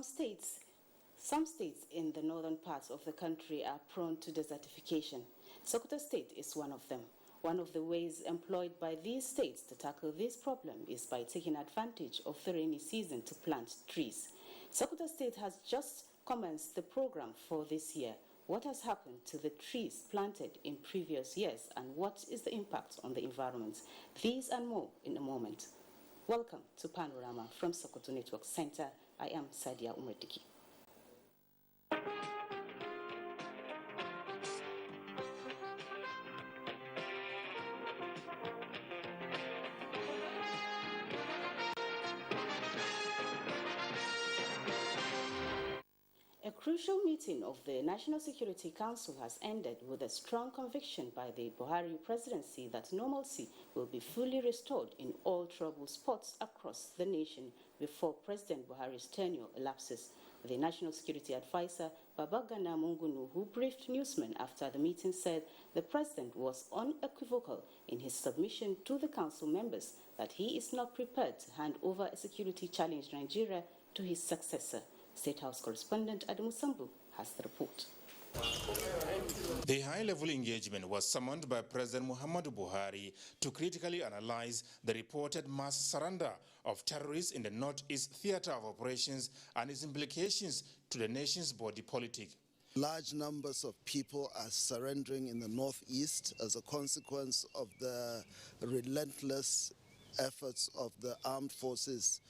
Some states in the northern parts of the country are prone to desertification. Sokoto State is one of them. One of the ways employed by these states to tackle this problem is by taking advantage of the rainy season to plant trees. Sokoto State has just commenced the program for this year. What has happened to the trees planted in previous years, and what is the impact on the environment? These and more in a moment. Welcome to Panorama from Sokoto Network Center. I am Sadia Umrediki. A crucial meeting of the National Security Council has ended with a strong conviction by the Buhari presidency that normalcy will be fully restored in all troubled spots across the nation before President Buhari's tenure elapses. The National Security Advisor, Babagana Mungunu, who briefed newsmen after the meeting, said the president was unequivocal in his submission to the council members that he is not prepared to hand over a security-challenged Nigeria to his successor. State House correspondent Adamu Sambu has the report. The high-level engagement was summoned by President Muhammadu Buhari to critically analyze the reported mass surrender of terrorists in the Northeast Theater of Operations and its implications to the nation's body politic. Large numbers of people are surrendering in the Northeast as a consequence of the relentless efforts of the armed forces,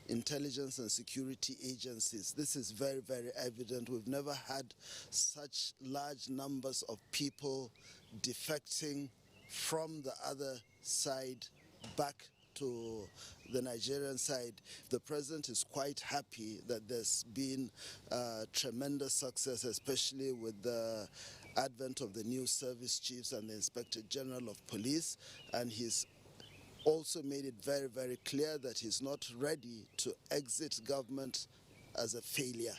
intelligence and security agencies. This is very, very evident. We've never had such large numbers of people defecting from the other side back to the Nigerian side. The president is quite happy that there's been tremendous success, especially with the advent of the new service chiefs and the Inspector General of Police, and he's also made it very, very clear that he's not ready to exit government as a failure.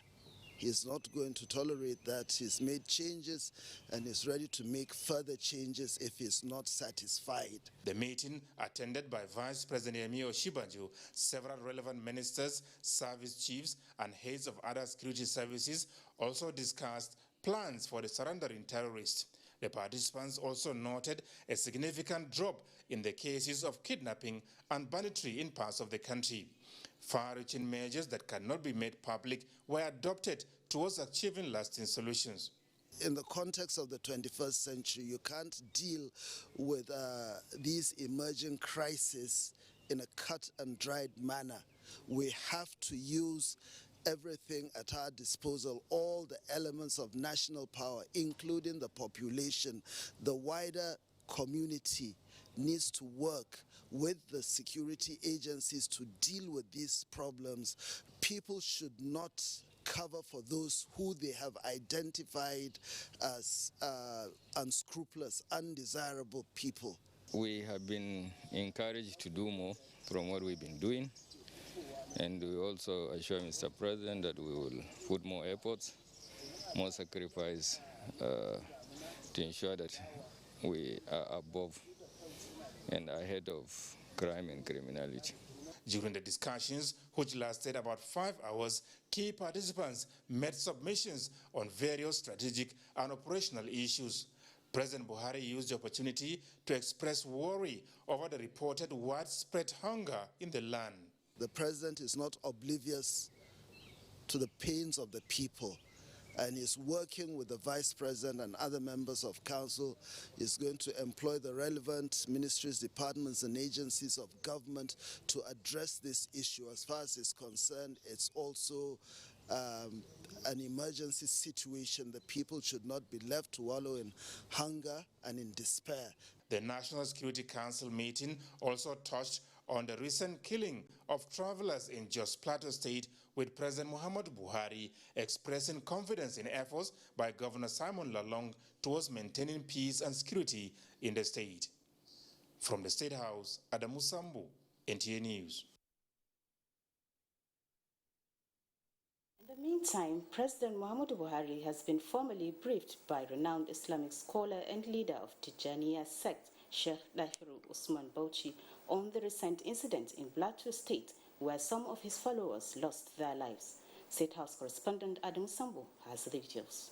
He's not going to tolerate that. He's made changes and is ready to make further changes if he's not satisfied. The meeting, attended by Vice President Yemi Osinbajo, several relevant ministers, service chiefs, and heads of other security services, also discussed plans for the surrendering terrorists. The participants also noted a significant drop in the cases of kidnapping and banditry in parts of the country. Far-reaching measures that cannot be made public were adopted towards achieving lasting solutions. In the context of the 21st century, you can't deal with these emerging crises in a cut-and-dried manner. We have to use everything at our disposal, all the elements of national power, including the population. The wider community needs to work with the security agencies to deal with these problems. People should not cover for those who they have identified as unscrupulous, undesirable people. We have been encouraged to do more from what we've been doing. And we also assure Mr. President that we will put more efforts, more sacrifice to ensure that we are above and ahead of crime and criminality. During the discussions, which lasted about 5 hours, key participants made submissions on various strategic and operational issues. President Buhari used the opportunity to express worry over the reported widespread hunger in the land. The president is not oblivious to the pains of the people and is working with the vice president and other members of council. Is going to employ the relevant ministries, departments and agencies of government to address this issue. As far as it's concerned, it's also an emergency situation. The people should not be left to wallow in hunger and in despair. The National Security Council meeting also touched on the recent killing of travelers in Jos Plateau State, with President Muhammadu Buhari expressing confidence in efforts by Governor Simon Lalong towards maintaining peace and security in the state. From the State House, Adamu Sambu, NTA News. In the meantime, President Muhammadu Buhari has been formally briefed by renowned Islamic scholar and leader of Tijaniya sect, Sheikh Dahiru Usman Bauchi, on the recent incident in Plateau State where some of his followers lost their lives. State House correspondent Adam Sambo has the details.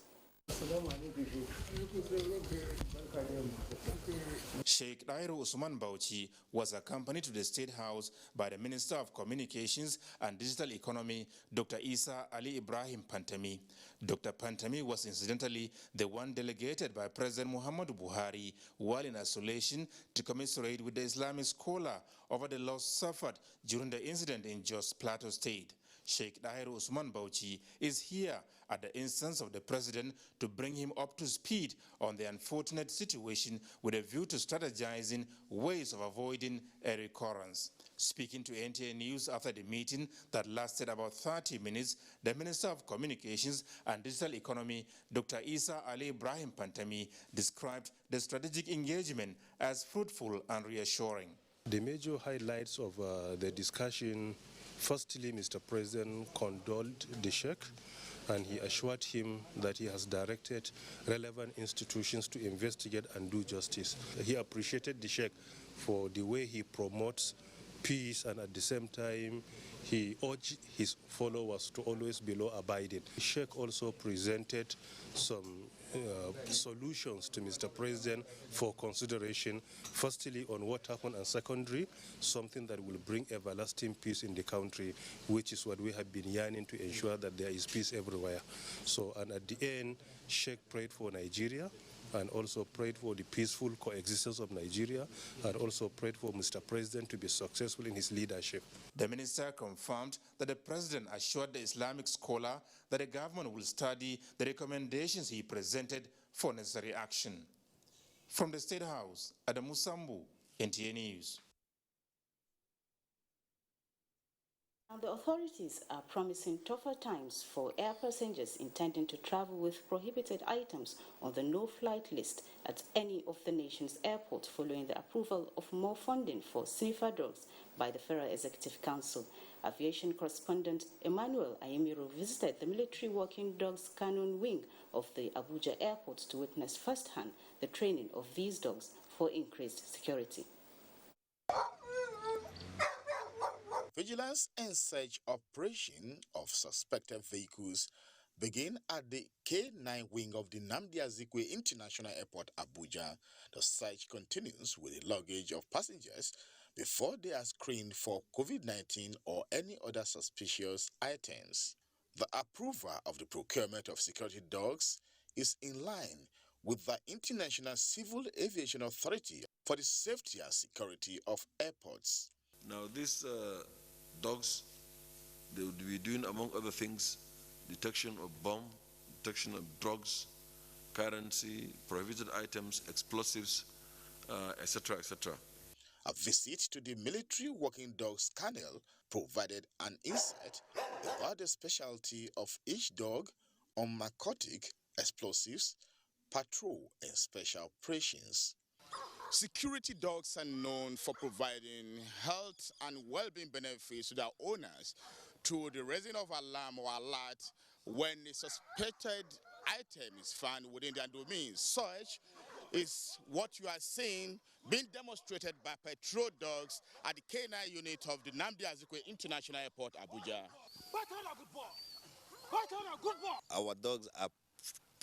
Sheikh Dairo Usman Bauchi was accompanied to the State House by the Minister of Communications and Digital Economy, Dr. Isa Ali Ibrahim Pantami. Dr. Pantami was incidentally the one delegated by President Muhammadu Buhari while in isolation to commiserate with the Islamic scholar over the loss suffered during the incident in Jos Plateau State. Sheikh Dairo Usman Bauchi is here at the instance of the president to bring him up to speed on the unfortunate situation with a view to strategizing ways of avoiding a recurrence. Speaking to NTA News after the meeting that lasted about 30 minutes, the Minister of Communications and Digital Economy, Dr. Isa Ali Ibrahim Pantami, described the strategic engagement as fruitful and reassuring. The major highlights of the discussion: firstly, Mr. President condoled the Sheikh and he assured him that he has directed relevant institutions to investigate and do justice. He appreciated the Sheikh for the way he promotes peace, and at the same time he urged his followers to always be law-abiding. The Sheikh also presented some solutions to Mr. President for consideration, firstly on what happened, and secondary, something that will bring everlasting peace in the country, which is what we have been yearning to ensure, that there is peace everywhere. So, and at the end, Sheikh prayed for Nigeria and also prayed for the peaceful coexistence of Nigeria, and also prayed for Mr. President to be successful in his leadership. The minister confirmed that the president assured the Islamic scholar that the government will study the recommendations he presented for necessary action. From the State House, Adam Sambu, NTA News. Now, the authorities are promising tougher times for air passengers intending to travel with prohibited items on the no-flight list at any of the nation's airports following the approval of more funding for sniffer dogs by the Federal Executive Council. Aviation correspondent Emmanuel Ayemiro visited the military working dogs cannon wing of the Abuja airport to witness firsthand the training of these dogs for increased security. Vigilance and search operation of suspected vehicles begin at the K9 wing of the Nnamdi Azikiwe International Airport, Abuja. The search continues with the luggage of passengers before they are screened for COVID-19 or any other suspicious items. The approval of the procurement of security dogs is in line with the International Civil Aviation Authority for the safety and security of airports. Now, these dogs, they would be doing, among other things, detection of bomb, detection of drugs, currency, prohibited items, explosives, etc., etc. A visit to the military working dogs kennel provided an insight about the specialty of each dog on narcotic, explosives, patrol, and special operations. Security dogs are known for providing health and well-being benefits to their owners through the raising of alarm or alert when a suspected item is found within their domain. Such is what you are seeing being demonstrated by patrol dogs at the K9 unit of the Nnamdi Azikiwe International Airport, Abuja. Our dogs are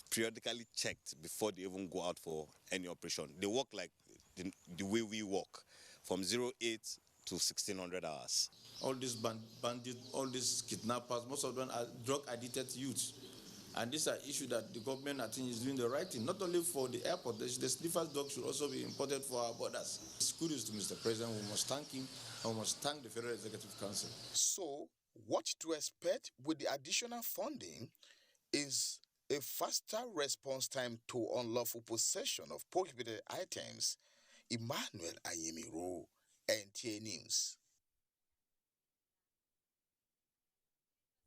periodically checked before they even go out for any operation. They work like the way we work, from 08 to 1600 hours. All these bandits, all these kidnappers, most of them are drug-addicted youths. And these are issues that the government, I think, is doing the right thing, not only for the airport. The sniffer dog should also be imported for our borders. Kudos to Mr. President. We must thank him, and we must thank the Federal Executive Council. So, what to expect with the additional funding is a faster response time to unlawful possession of prohibited items. Emmanuel Ayemiro, NTA News.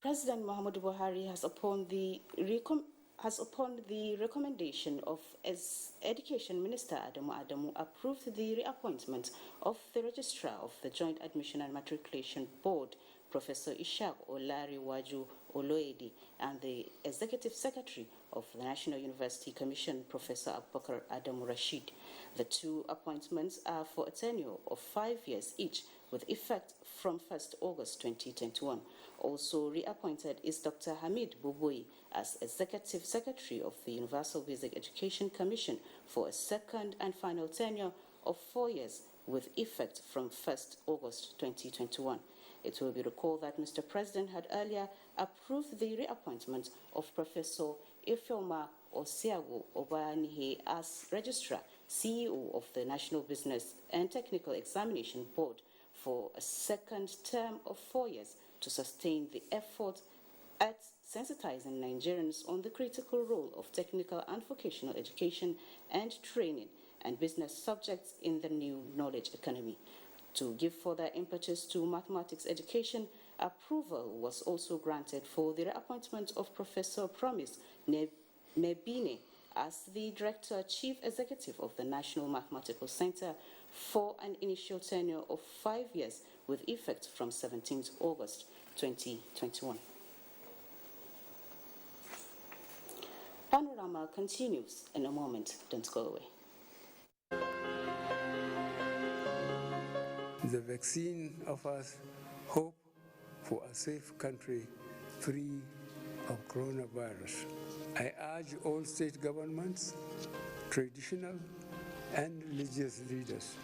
President Muhammadu Buhari has upon the recommendation of Education Minister Adamu approved the reappointment of the Registrar of the Joint Admission and Matriculation Board, Professor Ishaq Olariwaju Oloedi, and the Executive Secretary of the National University Commission, Professor Abubakar Adamu Rashid. The two appointments are for a tenure of 5 years each, with effect from 1st August 2021. Also reappointed is Dr. Hamid Buboi as Executive Secretary of the Universal Basic Education Commission for a second and final tenure of 4 years with effect from 1st August 2021. It will be recalled that Mr. President had earlier approved the reappointment of Professor Ifeoma Osiago Obanihe as Registrar, CEO of the National Business and Technical Examination Board for a second term of 4 years to sustain the effort at sensitizing Nigerians on the critical role of technical and vocational education and training and business subjects in the new knowledge economy. To give further impetus to mathematics education, approval was also granted for the reappointment of Professor Promise Nebine as the Director Chief Executive of the National Mathematical Center for an initial tenure of 5 years with effect from 17th August 2021. Panorama continues in a moment. Don't go away. The vaccine offers hope for a safe country free of coronavirus. I urge all state governments, traditional and religious leaders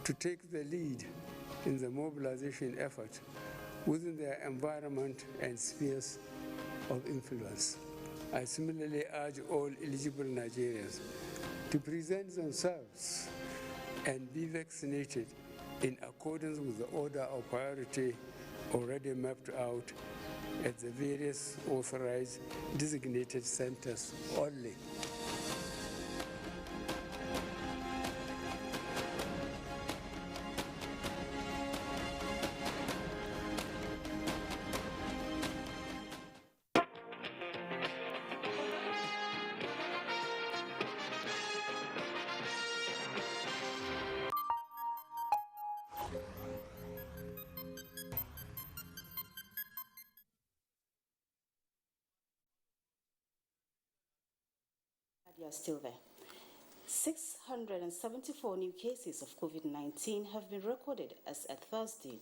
to take the lead in the mobilization effort within their environment and spheres of influence. I similarly urge all eligible Nigerians to present themselves and be vaccinated in accordance with the order of priority already mapped out at the various authorized designated centers only. You are still there. 674 new cases of COVID-19 have been recorded as at Thursday,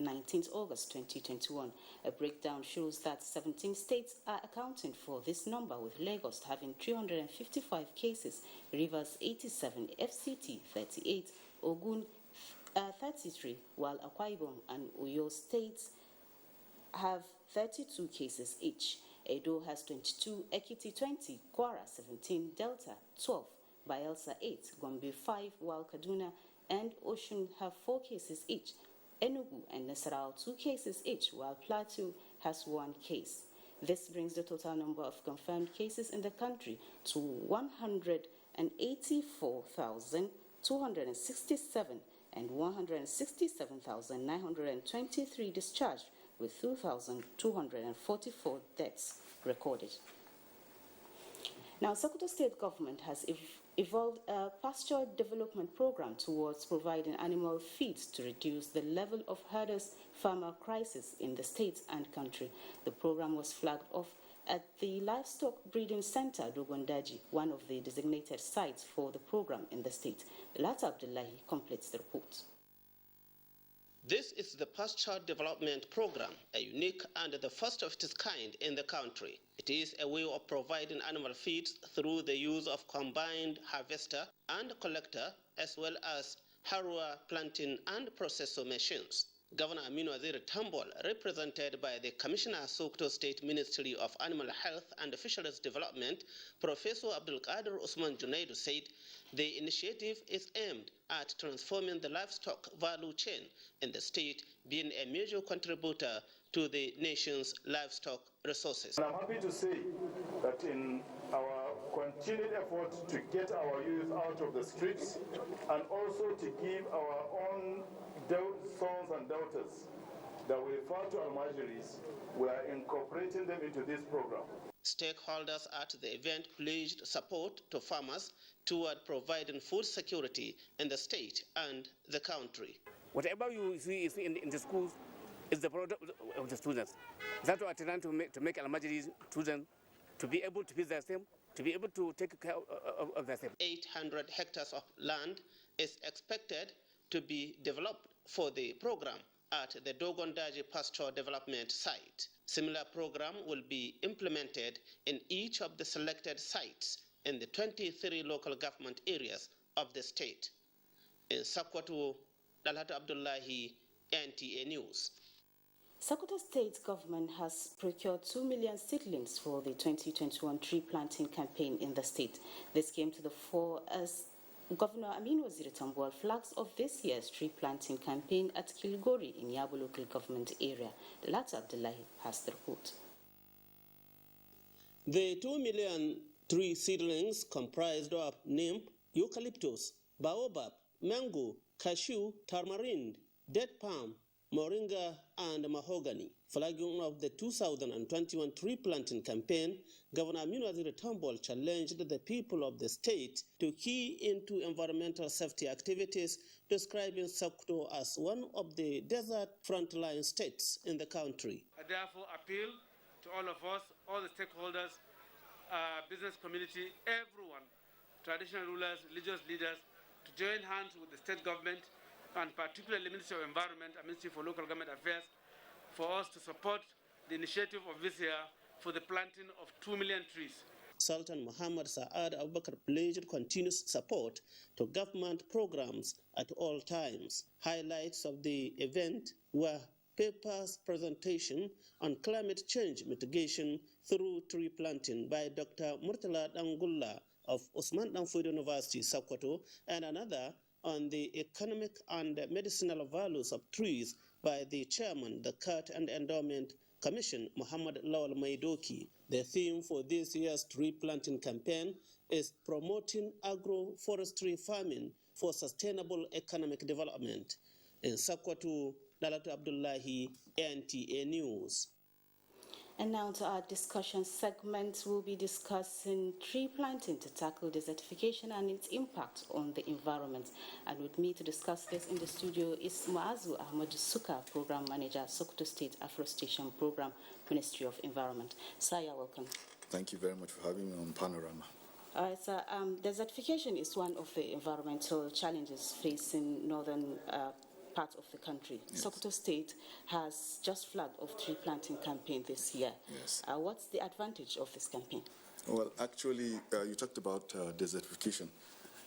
19th August 2021. A breakdown shows that 17 states are accounting for this number, with Lagos having 355 cases, Rivers 87, FCT 38, Ogun 33, while Akwa Ibom and Oyo states have 32 cases each. Edo has 22, Ekiti 20, Kwara 17, Delta 12, Bayelsa 8, Gombe 5, while Kaduna and Osun have 4 cases each. Enugu and Nasarawa 2 cases each, while Plateau has 1 case. This brings the total number of confirmed cases in the country to 184,267 and 167,923 discharged, with 2,244 deaths recorded. Now, Sokoto State Government has evolved a pasture development program towards providing animal feeds to reduce the level of herders-farmer crisis in the state and country. The program was flagged off at the Livestock Breeding Center, Dogondaji, one of the designated sites for the program in the state. Lata Abdullahi completes the report. This is the Pasture Development Program, a unique and the first of its kind in the country. It is a way of providing animal feeds through the use of combined harvester and collector, as well as harrower, planting and processor machines. Governor Aminu Waziri Tambol, represented by the Commissioner Sokoto State Ministry of Animal Health and Fisheries Development, Professor Abdul Qadir Usman Junaidu, said the initiative is aimed at transforming the livestock value chain in the state, being a major contributor to the nation's livestock resources. And I'm happy to say that in our continued effort to get our youth out of the streets and also to give our own sons and daughters that we refer to Almajiris, we are incorporating them into this program. Stakeholders at the event pledged support to farmers toward providing food security in the state and the country. Whatever you see in the schools is the product of the students. That's what I trying to make Almajiri students to be able to feed themselves, to be able to take care of themselves. 800 hectares of land is expected to be developed for the program, at the Dogondaji Pasture Development Site. Similar program will be implemented in each of the selected sites in the 23 local government areas of the state. In Sokoto, Dalhat Abdullahi, NTA News. Sokoto State government has procured 2 million seedlings for the 2021 tree planting campaign in the state. This came to the fore as Governor Aminu Waziri Tambuwal flags off this year's tree planting campaign at Kilgori in Yabo local government area. Dalhat Abdullahi has the report. The 2 million tree seedlings comprised of nymph, eucalyptus, baobab, mango, cashew, tamarind, date palm, moringa, and mahogany. Flagging of the 2021 tree planting campaign, Governor Aminu Waziri Tambuwal challenged the people of the state to key into environmental safety activities, describing Sokoto as one of the desert frontline states in the country. I therefore appeal to all of us, all the stakeholders, business community, everyone, traditional rulers, religious leaders, to join hands with the state government and particularly Ministry of Environment and Ministry for Local Government Affairs for us to support the initiative of this year for the planting of 2 million trees. Sultan Muhammad Saad Abubakar pledged continuous support to government programs at all times. Highlights of the event were paper's presentation on climate change mitigation through tree planting by Dr. Murtala Dangulla of Usman Danfodio University, Sokoto, and another on the economic and medicinal values of trees by the chairman, the Cut and Endowment Commission, Muhammad Lawal Maidoki. The theme for this year's tree planting campaign is promoting agroforestry farming for sustainable economic development. In Sokoto, Dalhat Abdullahi, NTA News. And now to our discussion segment, we'll be discussing tree planting to tackle desertification and its impact on the environment. And with me to discuss this in the studio is Muazu Ahmad Suka, Program Manager, Sokoto State Afforestation Program, Ministry of Environment. Sir, you're welcome. Thank you very much for having me on Panorama. All right, sir. Desertification is one of the environmental challenges facing northern part of the country. Yes. Sokoto State has just flagged off tree planting campaign this year. Yes. What's the advantage of this campaign? Well, actually, you talked about desertification.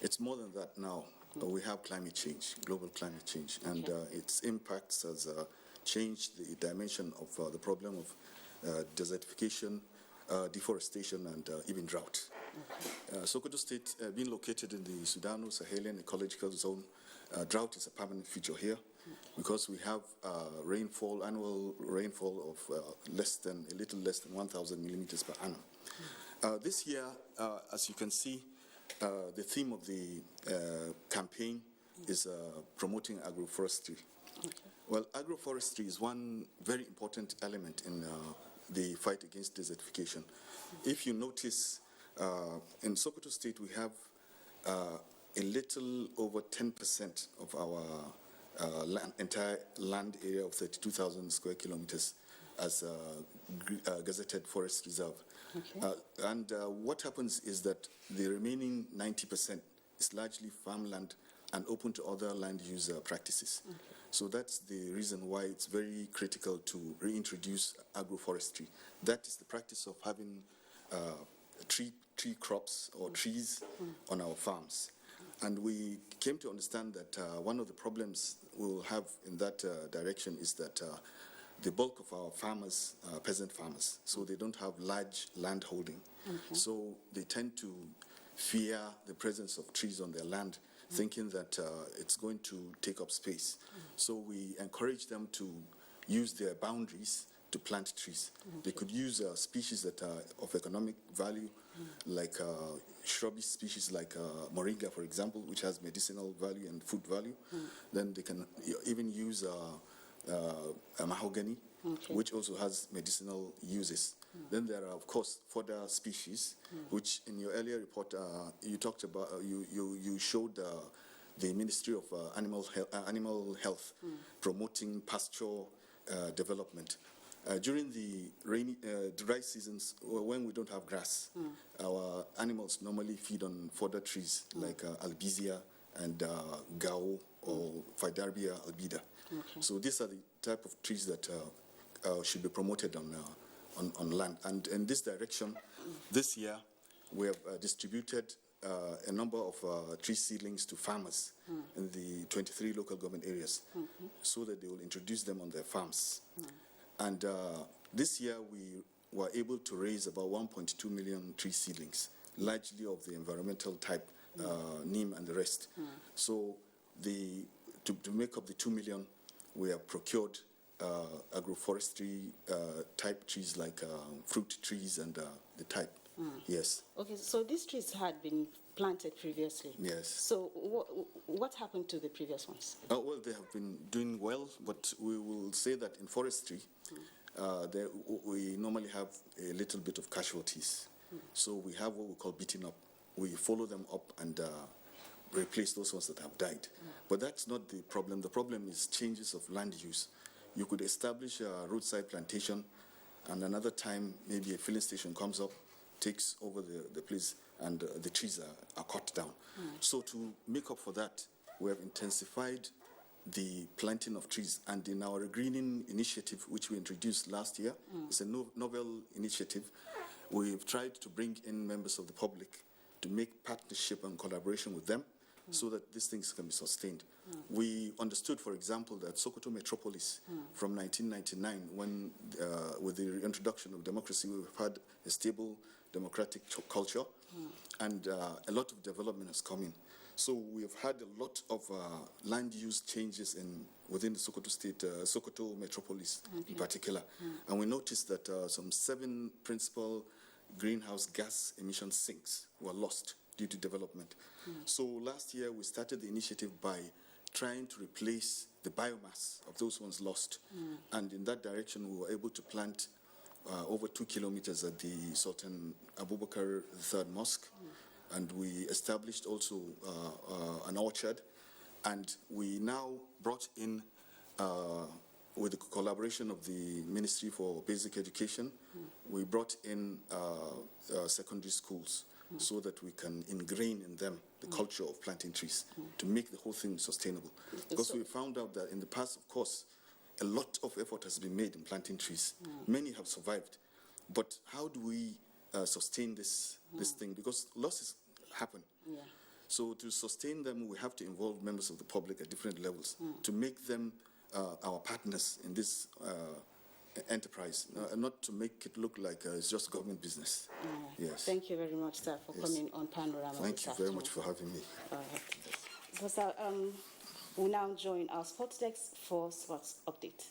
It's more than that now. We have climate change, global climate change, and its impacts has changed the dimension of the problem of desertification, deforestation, and even drought. Okay. Sokoto State, being located in the Sudano-Sahelian ecological zone, drought is a permanent feature here because we have annual rainfall of a little less than 1,000 millimeters per annum. This year, as you can see, the theme of the campaign is promoting agroforestry. Okay. Well, agroforestry is one very important element in the fight against desertification. If you notice, in Sokoto State, we have a little over 10% of our entire land area of 32,000 square kilometers as a gazetted forest reserve. Okay. And what happens is that the remaining 90% is largely farmland and open to other land use practices. Okay. So that's the reason why it's very critical to reintroduce agroforestry. That is the practice of having tree crops or trees on our farms. And we came to understand that one of the problems we will have in that direction is that the bulk of our farmers are peasant farmers, so they don't have large land holding. Okay. So they tend to fear the presence of trees on their land, thinking that it's going to take up space. So we encourage them to use their boundaries to plant trees. Okay. They could use species that are of economic value, like shrubby species like moringa, for example, which has medicinal value and food value. Then they can even use mahogany, which also has medicinal uses. Then there are, of course, fodder species, which in your earlier report you talked about. You showed the Ministry of Animal Health promoting pasture development. During the dry seasons, when we don't have grass, our animals normally feed on fodder trees like albizia and gao or Fidarbia albida. Okay. So these are the type of trees that should be promoted on land. And in this direction, this year, we have distributed a number of tree seedlings to farmers in the 23 local government areas so that they will introduce them on their farms. And this year, we were able to raise about 1.2 million tree seedlings, largely of the environmental type, neem and the rest. So to make up the 2 million, we have procured agroforestry type trees like fruit trees and the type. Yes. Okay, so these trees had been planted previously. Yes. So what happened to the previous ones? Well, they have been doing well, but we will say that in forestry, we normally have a little bit of casualties. So we have what we call beating up. We follow them up and replace those ones that have died. But that's not the problem. The problem is changes of land use. You could establish a roadside plantation, and another time maybe a filling station comes up, takes over the place, and the trees are cut down. So to make up for that, we have intensified the planting of trees. And in our greening initiative, which we introduced last year, it's a novel initiative. We've tried to bring in members of the public to make partnership and collaboration with them so that these things can be sustained. We understood, for example, that Sokoto Metropolis from 1999, when with the introduction of democracy, we've had a stable democratic culture, and a lot of development has come in. So we have had a lot of land use changes within the Sokoto state, Sokoto Metropolis in particular. And we noticed that some 7 principal greenhouse gas emission sinks were lost due to development. So last year we started the initiative by trying to replace the biomass of those ones lost. And in that direction we were able to plant over 2 kilometers at the Sultan Abubakar III Mosque. And we established also an orchard. And we now brought in, with the collaboration of the Ministry for Basic Education, we brought in secondary schools so that we can ingrain in them the culture of planting trees to make the whole thing sustainable. Because we found out that in the past, of course, a lot of effort has been made in planting trees. Many have survived. But how do we sustain this thing? Because losses happen. So to sustain them, we have to involve members of the public at different levels to make them our partners in this enterprise, not to make it look like it's just government business. Yes. Thank you very much, sir, for coming on Panorama. Thank you very much for having me. So, sir, we'll now join our sports desk for sports update.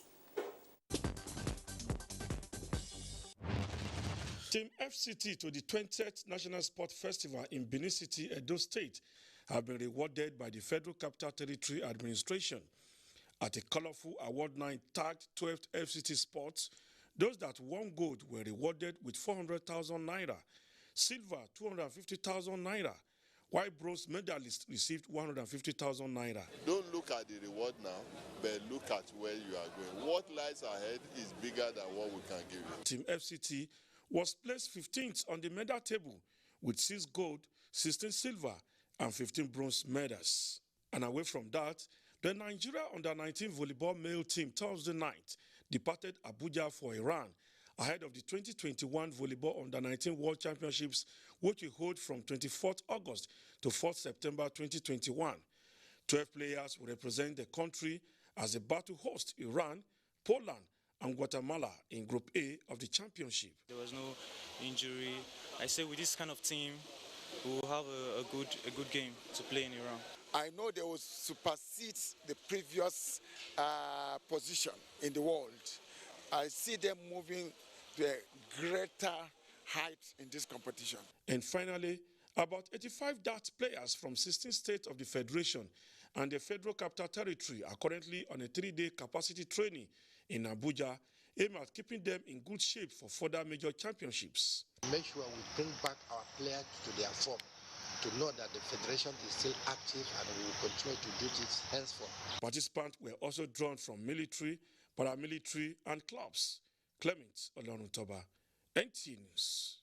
Team FCT to the 20th National Sport Festival in Benin City, Edo State, have been rewarded by the Federal Capital Territory Administration. At a colorful award night tagged 12th FCT Sports, those that won gold were rewarded with 400,000 naira, silver 250,000 naira, while bronze medalists received 150,000 naira. Don't look at the reward now, but look at where you are going. What lies ahead is bigger than what we can give you. Team FCT was placed 15th on the medal table with 6 gold, 16 silver, and 15 bronze medals. And away from that, the Nigeria under-19 volleyball male team Thursday night departed Abuja for Iran ahead of the 2021 Volleyball Under-19 World Championships, which will hold from 24th August to 4th September 2021. 12 players will represent the country as they battle host Iran, Poland, and Guatemala in Group A of the championship. There was no injury. I say with this kind of team, we will have a good game to play in Iran. I know they will supersede the previous position in the world. I see them moving to a greater height in this competition. And finally, about 85 darts players from 16 states of the Federation and the Federal Capital Territory are currently on a 3-day capacity training in Abuja, aimed at keeping them in good shape for further major championships. Make sure we bring back our players to their form, to know that the Federation is still active and we will continue to do this henceforth. Participants were also drawn from military, paramilitary, and clubs. Clement Olorutoba, NTA News.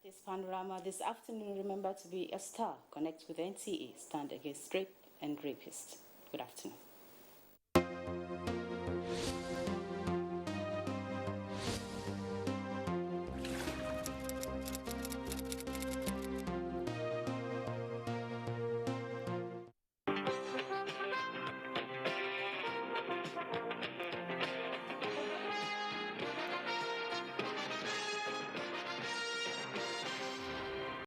This Panorama this afternoon, remember to be a star. Connect with NTA. Stand against rape and rapists. Good afternoon.